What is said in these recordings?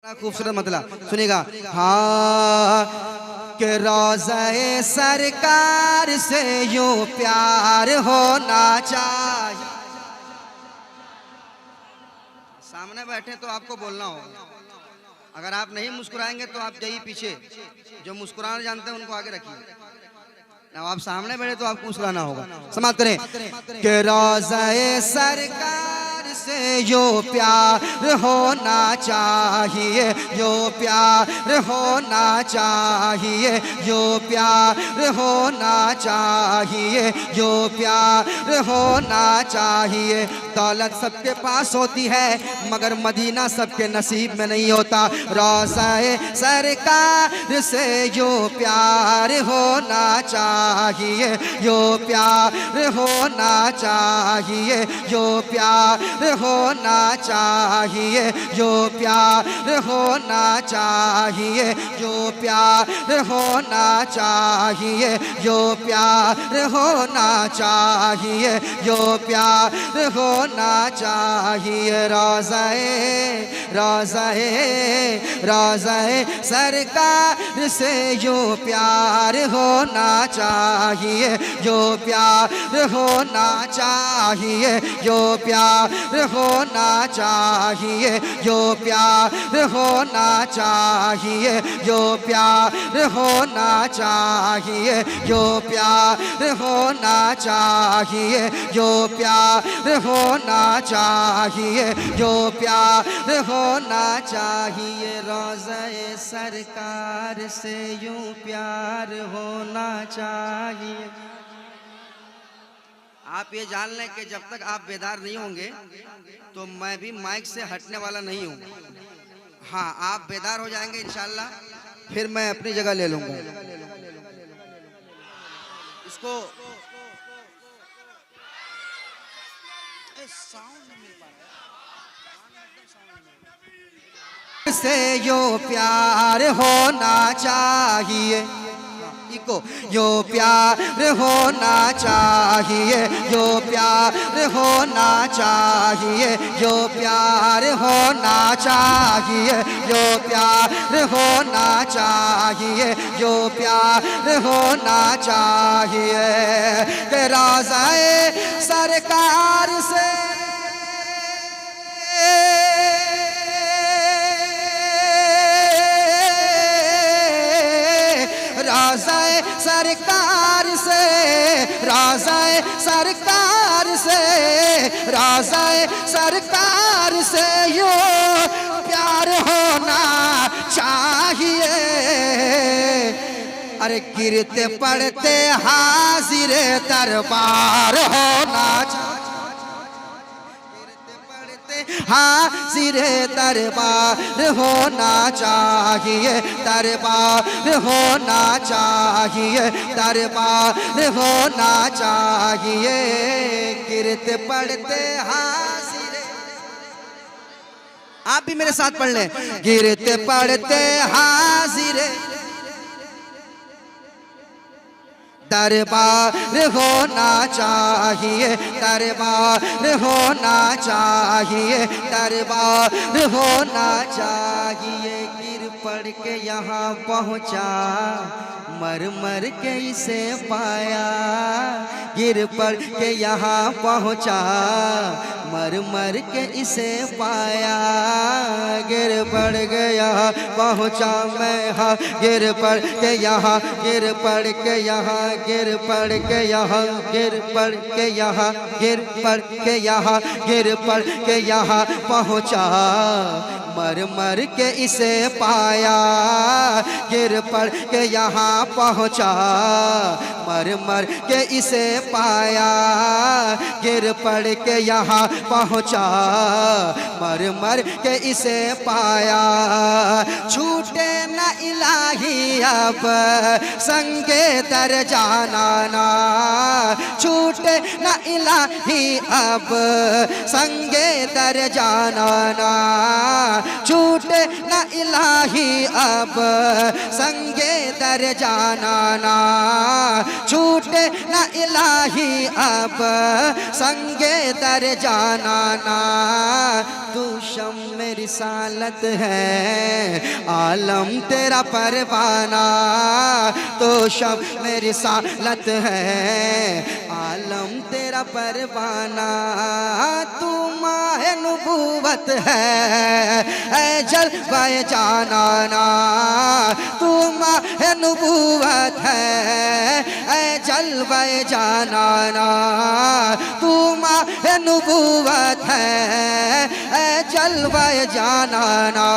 खूबसूरत मतलब सुनिएगा। हाँ के रोज़े सरकार से यूं प्यार होना चाहिए। सामने बैठे तो आपको बोलना होगा, अगर आप नहीं मुस्कुराएंगे तो आप जाइए पीछे, जो मुस्कुराना जानते हैं उनको आगे रखिए। ना आप सामने बैठे तो आपको मुस्कुराना होगा। समाप्त करें के रोज़े सरकार से यो प्यार होना चाहिए, यो प्यार होना चाहिए, यो प्यार होना चाहिए, यो प्यार होना चाहिए। दौलत सबके पास होती है मगर मदीना सबके नसीब में नहीं होता। रोज़े सरकार से यो प्यार होना चाहिए, यो प्यार होना चाहिए, यो प्यार होना चाहिए, यो प्यार होना चाहिए, यो प्यार होना चाहिए, यो प्यार होना चाहिए, यो प्यार होना चाहिए। रोज़े सरकार से यो प्यार होना चाहिए, यो प्यार होना चाहिए, यो प्यार होना चाहिए, यो प्यार होना चाहिए, यो प्यार होना चाहिए, यो प्यार होना चाहिए, यो प्यार होना चाहिए, यो प्यार होना चाहिए। रोज़े सरकार से यूं प्यार होना चाहिए। आप ये जान लें कि जब तक आप बेदार नहीं होंगे तो मैं भी माइक से हटने वाला नहीं हूँ। हाँ, आप बेदार हो जाएंगे इंशाल्लाह, फिर मैं अपनी जगह ले लूँगा। इसको साउंड नहीं मिल पा रहा से यो प्यार होना चाहिए, यो प्यार होना चाहिए, यो प्यार होना चाहिए, यो प्यार होना चाहिए, यो प्यार होना चाहिए, यो प्यार होना चाहिए। के रोज़े सरकार से रोज़े सरकार से, रोज़े सरकार से, रोज़े सरकार से यो प्यार होना चाहिए। अरे गिरते पड़ते हाजिर दरबार होना चाहिए, हाजिर दरबार होना चाहिए, दरबार होना चाहिए, दरबार होना चाहिए। गिरते पड़ते हाजिर, आप भी मेरे साथ पढ़ लें। गिरते पड़ते हाजिर दरबार होना चाहिए, दरबार होना चाहिए, दरबार होना चाहिए। गिर पड़ के यहाँ पहुँचा, मर मर के इसे पाया, गिर पड़ के यहाँ पहुँचा, मर मर के इसे पाया। गिर पड़ गया पहुँचा मैं, हाँ गिर पड़ के यहाँ, गिर पड़ के यहाँ, गिर पड़ के यहाँ, गिर पड़ के यहाँ, गिर पड़ के यहाँ, गिर पड़ के यहाँ पहुँचा, मर मर के इसे पाया। गिर पड़ के यहाँ पहुँचा, मर मर के इसे पाया। गिर पड़ के यहाँ पहुँचा, मर मर के इसे पाया। छूटे न इलाही अब संगे दर जाना ना, छूटे न इलाही अब संगे दर जाना ना, छूटे न इलाही अब संगे दर जाना ना, छूटे न इलाही अब संगे दर जाना ना। तू शम्मे रिसालत है आलम तेरा परवाना, तो शम्मे रिसालत है आलम तेरा परवाना। तू माहे नबूवत है जलवाए जाना ना, तू माहे नबूवत है जलवाए जाना ना, तू माहे नबूवत है जलवाए जाना ना,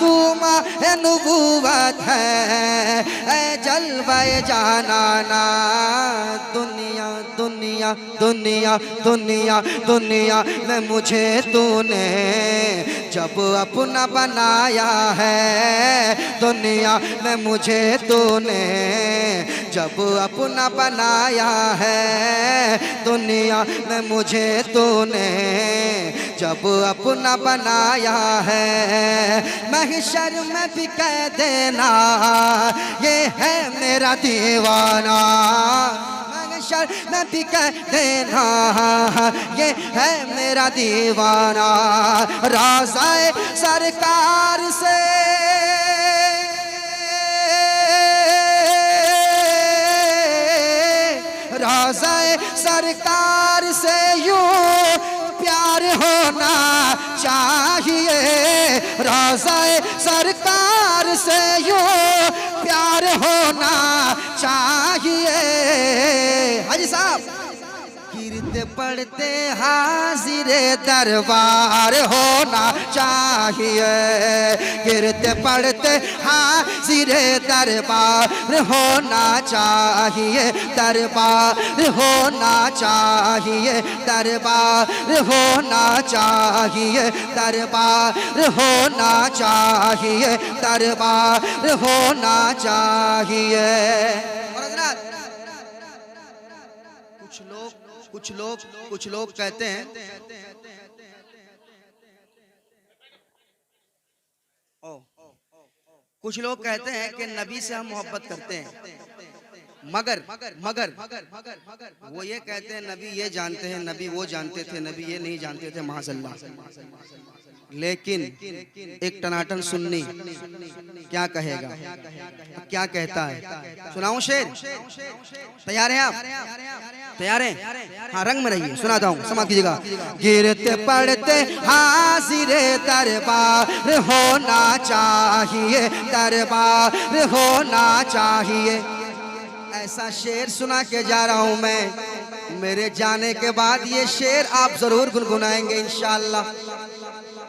तू माहे नबूवत है जलवाए जाना ना। दुनिया दुनिया दुनिया दुनिया दुनिया में मुझे तूने जब अपना बनाया है, दुनिया में मुझे तूने जब अपना बनाया है, दुनिया में मुझे तूने जब अपना बनाया है। महशर में भी कह देना ये है मेरा दीवाना, महशर में भी कह देना ये है मेरा दीवाना। राज़ाए सरकार से राज़ाए सरकार से यूं प्यार होना चाहिए, राज़ाए सरकार से यूं प्यार होना चाहिए। हाजी साहब गिरते पड़ते हाजिरे दरबार होना चाहिए, गिरते पड़ते हाजिरे दरबार होना चाहिए, दरबार होना चाहिए, दरबार होना चाहिए, दरबार होना चाहिए, दरबार होना चाहिए। कुछ लोग कहते हैं कुछ लोग कहते हैं कि नबी से हम मोहब्बत करते हैं, मगर मगर वो ये कहते हैं नबी ये जानते हैं, नबी वो जानते थे, नबी ये नहीं जानते थे, माज़अल्लाह। लेकिन एक टनाटन सुन्नी क्या कहेगा, क्या कहता है? सुनाऊं शेर? तैयार हैं आप? तैयार हैं? हाँ रंग में रहिए, सुनाता हूँ, समाप्त कीजिएगा। गिरते पड़ते हाजिरे दरबार होना चाहिए, दरबार होना चाहिए। ऐसा शेर सुना के जा रहा हूँ मैं, मेरे जाने के बाद ये शेर आप जरूर गुनगुनाएंगे इंशाअल्लाह।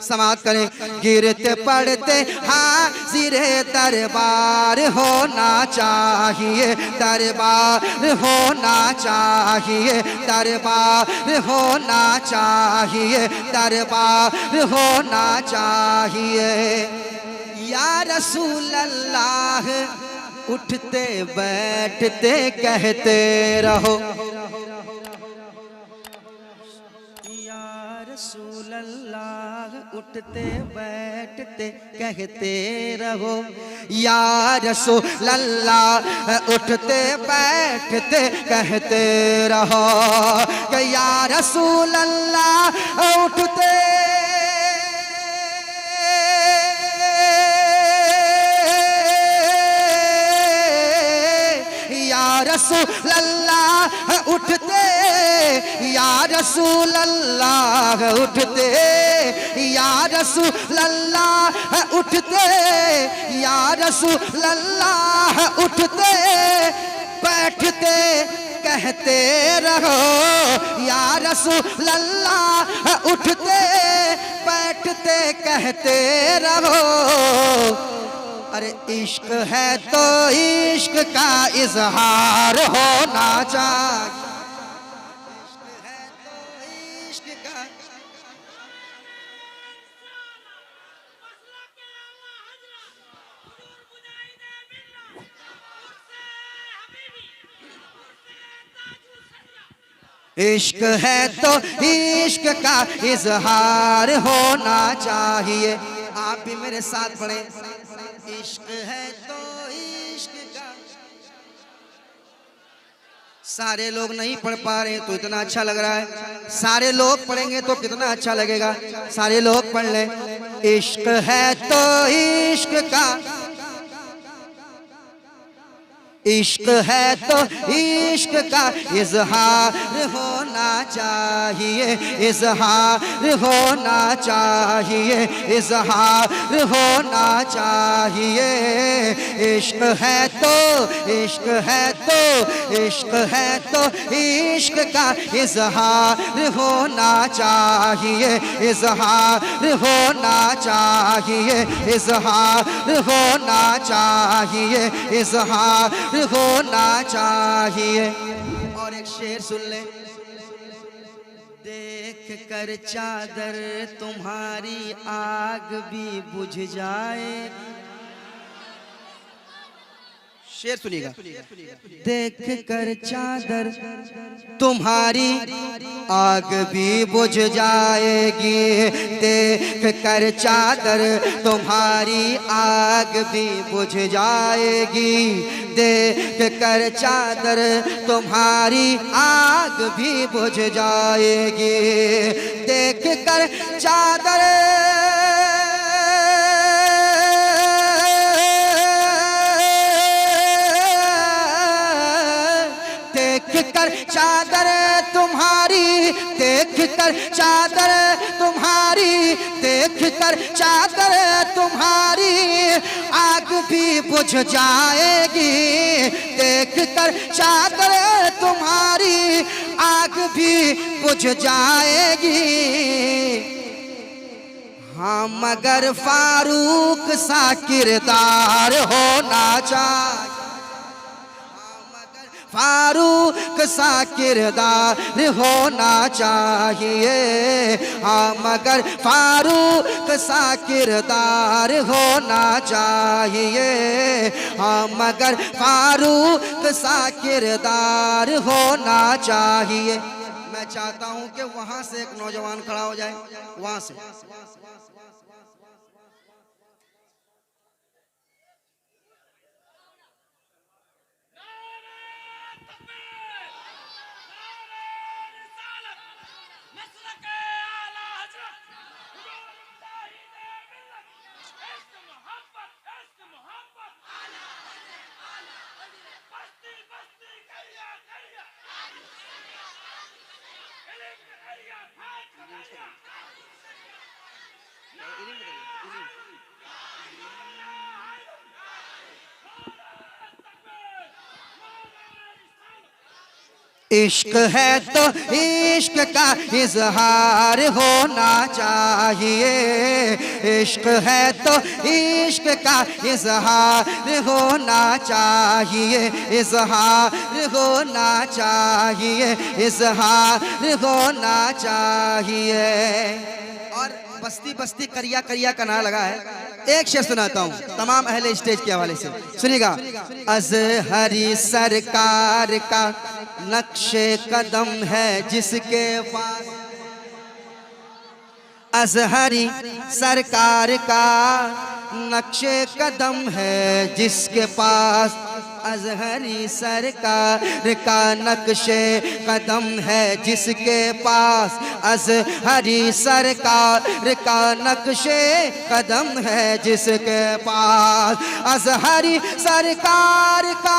समाप्त करें। गिरते पड़ते हाजिरे दरबार होना चाहिए, दरबार होना चाहिए, दरबार होना चाहिए, दरबार होना चाहिए। या रसूल अल्लाह उठते बैठते कहते रहो, या रसूल अल्लाह उठते बैठते कहते रहो, या रसूल अल्लाह उठते बैठते कहते रहो, कि या रसूल अल्लाह उठते रसूल अल्लाह उठते, या रसूल अल्लाह उठते, या रसूल अल्लाह उठते, या रसूल अल्लाह उठते बैठते कहते रहो, या रसूल अल्लाह उठते बैठते कहते रहो। अरे इश्क है तो इश्क का इजहार होना चाहिए, इश्क है तो इश्क का। इश्क है तो इश्क का इजहार होना चाहिए। आप भी मेरे साथ पढ़ें। इश्क है तो इश्क का, सारे लोग नहीं पढ़ पा रहे तो इतना अच्छा लग रहा है, सारे लोग पढ़ेंगे तो कितना अच्छा लगेगा। सारे लोग पढ़ ले। इश्क है तो इश्क का, इश्क है तो इश्क का इजहार होना चाहिए, इजहार होना चाहिए, इजहार होना चाहिए। इश्क है तो इश्क है तो इश्क है तो इश्क का इजहार होना चाहिए, इजहार होना चाहिए, इजहार होना चाहिए, इजहार होना चाहिए। और एक शेर सुन ले। देख कर चादर तुम्हारी आग भी बुझ जाए। शेर सुनिएगा। देख कर चादर तुम्हारी आग भी बुझ जाएगी, देख कर चादर तुम्हारी आग भी बुझ जाएगी, देख कर चादर तुम्हारी आग भी बुझ जाएगी, देख कर चादर चादर तुम्हारी, देख कर चादर तुम्हारी, देख कर चादर तुम्हारी आग भी बुझ जाएगी, देख कर चादर तुम्हारी आग भी बुझ जाएगी। हाँ मगर फारूक सा किरदार होना चाहिए, फारूक सा किरदार होना चाहिए। हाँ मगर फारूक सा किरदार होना चाहिए, हाँ मगर फारूक सा किरदार होना चाहिए। मैं चाहता हूं कि वहां से एक नौजवान खड़ा हो जाए, वहां से। इश्क है तो इश्क का इजहार होना चाहिए, इश्क है तो इश्क का इजहार होना चाहिए, इजहार होना चाहिए, इजहार होना चाहिए। और बस्ती बस्ती करिया करिया का नारा लगा है। एक शेर सुनाता हूँ तमाम अहले स्टेज के हवाले से, सुनिएगा। अज़हरी सरकार का नक्शे कदम है जिसके पास, अज़हरी सरकार का नक्शे कदम है जिसके पास, अज़हरी सरकार का नक्शे कदम है जिसके पास, अज़हरी सरकार का नक्शे कदम है जिसके पास, अज़हरी सरकार का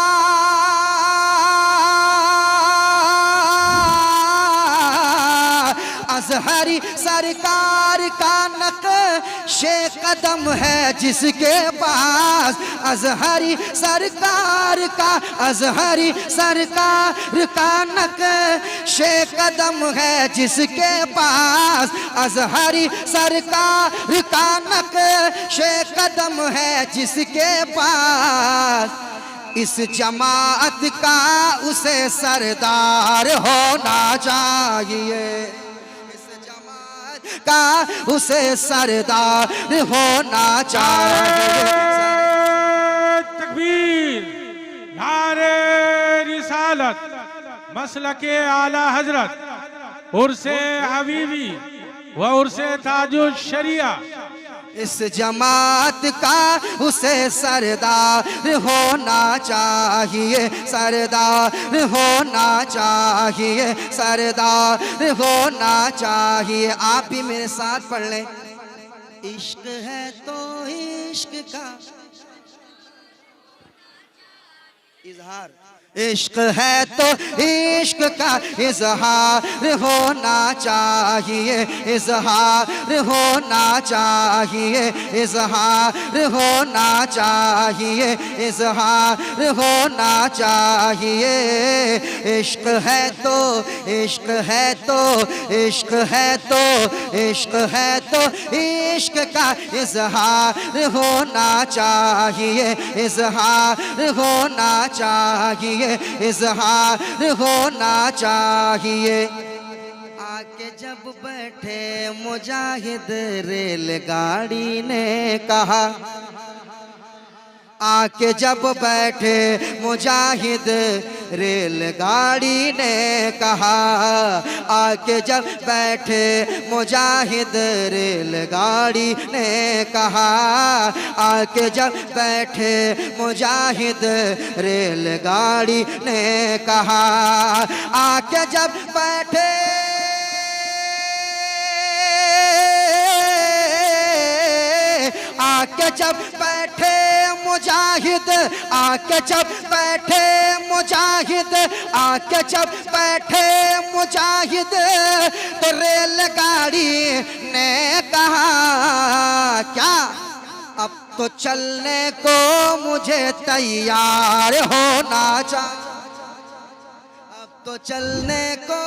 अज़हरी सरकार का नक्शे कदम है जिसके पास, अज़हरी सरकार का, अज़हरी सरकार का नक्शे कदम है जिसके पास, अज़हरी सरकार का नक्शे कदम है जिसके पास। इस जमात का उसे सरदार होना चाहिए, का उसे सरदार होना चाहिए। तकबीर, नारे रिसालत, मसलके आला हजरत, उर्से हबीबी व उर्से ताजुश शरिया इस जमात का उसे सरदार होना चाहिए, सरदार होना चाहिए, सरदार होना चाहिए। आप भी मेरे साथ पढ़ लें। इश्क है तो इश्क का इजहार, इश्क है तो इश्क का इजहार होना चाहिए, इजहार होना चाहिए, इजहार होना चाहिए, इजहार होना चाहिए। इश्क है तो इश्क है तो इश्क है तो इश्क है तो इश्क का इजहार होना चाहिए, इजहार होना चाहिए, इजहार होना चाहिए। आके जब बैठे मुजाहिद रेलगाड़ी ने कहा, आके जब बैठे मुजाहिद रेलगाड़ी ने कहा, आके जब बैठे मुजाहिद रेलगाड़ी ने कहा, आके जब बैठे मुजाहिद रेलगाड़ी ने कहा, आके जब बैठे आके जब बैठे मुजाहिद, आके जब बैठे मुजाहिद, आके जब बैठे मुजाहिद, तो रेलगाड़ी ने कहा क्या, अब तो चलने को मुझे तैयार होना चाहिए, अब तो चलने को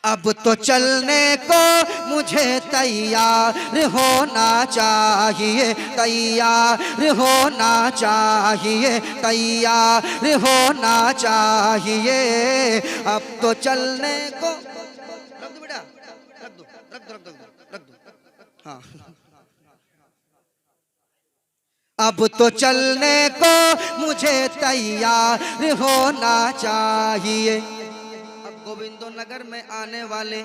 अब तो चलने को मुझे तैयार होना चाहिए, तैयार होना चाहिए, तैयार होना चाहिए। अब तो चलने को रख दो बेटा, रख दो, रख दो, रख दो, रख दो। हाँ, अब तो चलने को मुझे तैयार होना चाहिए। गोविंदो नगर में आने वाले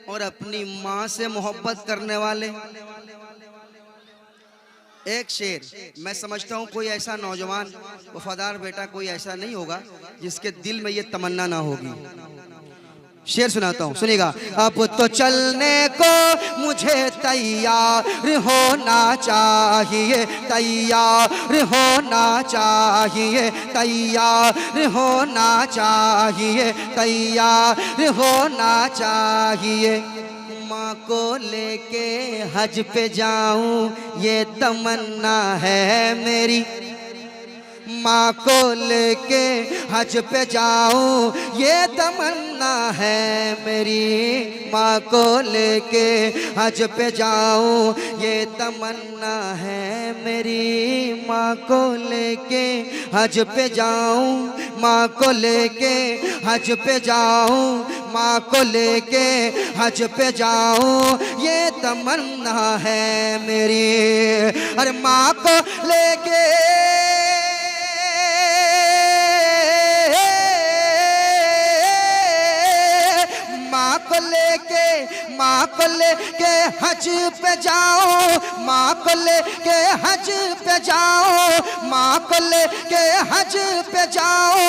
और अपनी माँ से मोहब्बत करने वाले एक शेर, मैं समझता हूँ कोई ऐसा नौजवान वफादार बेटा कोई ऐसा नहीं होगा जिसके दिल में ये तमन्ना ना होगी। शेर सुनाता हूँ, सुनिएगा। अब तो चलने को मुझे तैयार होना चाहिए, तैयार होना चाहिए, तैयार होना चाहिए, तैयार होना चाहिए। माँ को लेके हज पे जाऊं ये तमन्ना है मेरी, माँ को लेके हज पे जाऊं ये तमन्ना है मेरी, माँ को लेके हज पे जाऊं ये तमन्ना है मेरी, माँ को लेके हज पे जाऊं, माँ को लेके हज पे जाऊं, माँ को लेके हज पे जाऊं ये तमन्ना है मेरी। अरे माँ को लेके माँ को लेके हज पे जाओ, माँ को लेके हज पे जाओ, माँ को लेके हज पे जाओ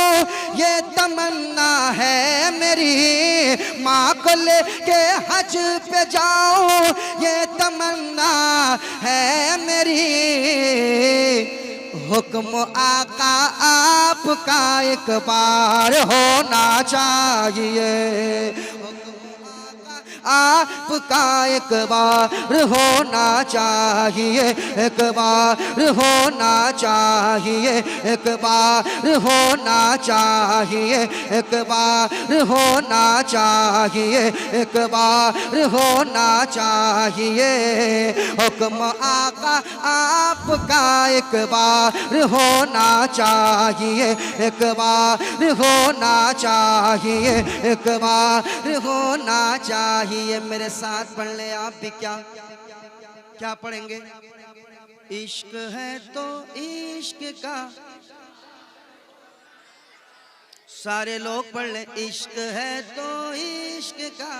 ये तमन्ना है मेरी, माँ को लेके हज पे जाओ ये तमन्ना है मेरी। हुक्म आका आपका एक बार होना चाहिए, आपका एक बार होना चाहिए, एक बार होना चाहिए, एक बार होना चाहिए, एक बार होना चाहिए, एक बार होना चाहिए। हुक्म आका आपका एक बार होना चाहिए, एक बार होना चाहिए, एक बार होना चाहिए। मेरे साथ पढ़ ले आप भी। क्या पढ़ेंगे? इश्क है तो इश्क का, सारे लोग पढ़ ले। इश्क है तो इश्क का